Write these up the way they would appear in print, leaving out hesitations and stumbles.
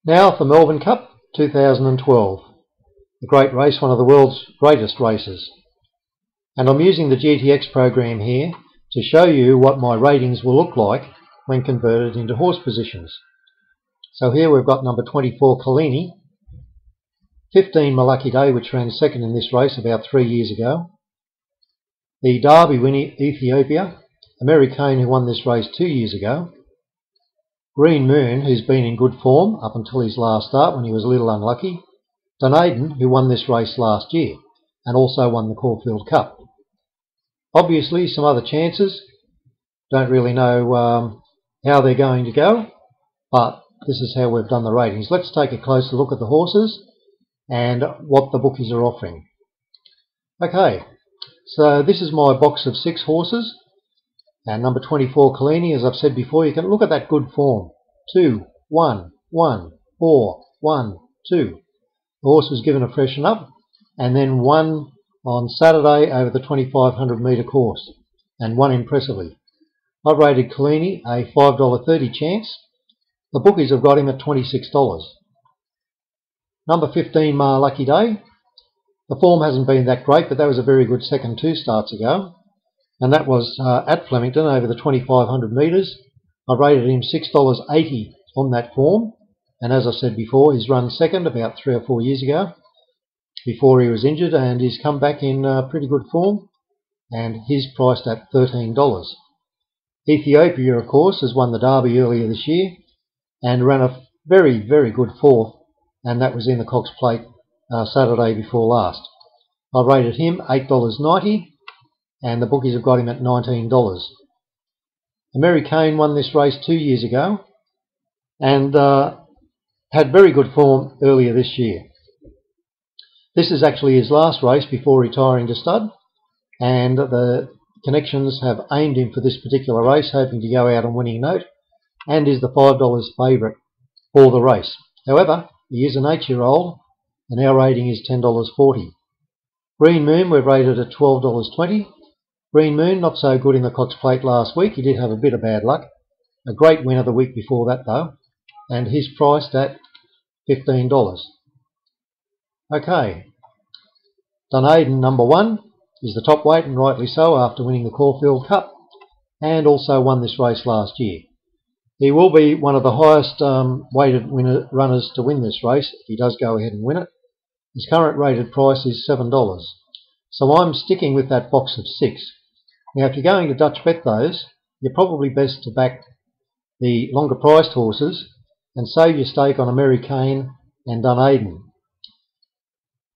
Now for Melbourne Cup 2012, the great race, one of the world's greatest races. And I'm using the GTX program here to show you what my ratings will look like when converted into horse positions. So here we've got number 24 Collini, 15 My Lucky Day, which ran second in this race about 3 years ago. The Derby winner Ethiopia, MelbourneCup, who won this race 2 years ago. Green Moon, who's been in good form up until his last start when he was a little unlucky. Dunedin, who won this race last year and also won the Caulfield Cup. Obviously some other chances, don't really know how they're going to go, but this is how we've done the ratings. Let's take a closer look at the horses and what the bookies are offering. Okay, so this is my box of 6 horses. And number 24 Collini, as I've said before, you can look at that good form. 2, 1, 1, 4, 1, 2. The horse was given a freshen up and then won on Saturday over the 2500 metre course and won impressively. I've rated Collini a $5.30 chance. The bookies have got him at $26. Number 15 My Lucky Day. The form hasn't been that great, but that was a very good second 2 starts ago. And that was at Flemington over the 2500 metres. I rated him $6.80 on that form, and as I said before, he's run second about 3 or 4 years ago before he was injured, and he's come back in pretty good form, and he's priced at $13. Ethiopia, of course, has won the Derby earlier this year and ran a very, very good 4th, and that was in the Cox Plate Saturday before last. I rated him $8.90. And the bookies have got him at $19. MelbourneCup won this race 2 years ago and had very good form earlier this year. This is actually his last race before retiring to stud, and the connections have aimed him for this particular race, hoping to go out on winning note, and is the $5 favourite for the race. However, he is an 8-year-old and our rating is $10.40. Green Moon we've rated at $12.20. Green Moon, not so good in the Cox Plate last week. He did have a bit of bad luck. A great winner the week before that though, and he's priced at $15. Okay, Dunedin number 1 is the top weight, and rightly so, after winning the Caulfield Cup and also won this race last year. He will be one of the highest weighted runners to win this race if he does go ahead and win it. His current rated price is $7. So I'm sticking with that box of 6. Now if you're going to Dutch bet those, you're probably best to back the longer priced horses and save your stake on MelbourneCup and Dunedin.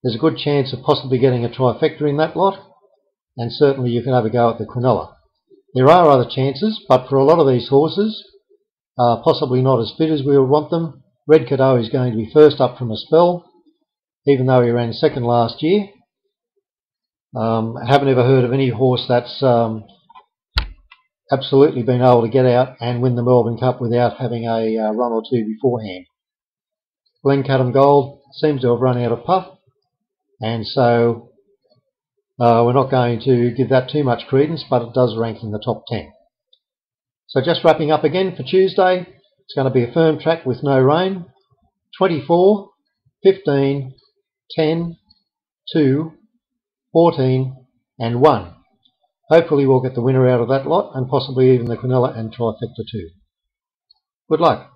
There's a good chance of possibly getting a trifecta in that lot, and certainly you can have a go at the Quinella. There are other chances, but for a lot of these horses, possibly not as fit as we would want them. Red Cadeau is going to be first up from a spell, even though he ran second last year. I haven't ever heard of any horse that's absolutely been able to get out and win the Melbourne Cup without having a run or two beforehand. Glencaddam Gold seems to have run out of puff, and so we're not going to give that too much credence, but it does rank in the top 10. So just wrapping up again for Tuesday, it's going to be a firm track with no rain. 24, 15, 10, 2, 14 and 1. Hopefully we'll get the winner out of that lot, and possibly even the Quinella and trifecta too. Good luck.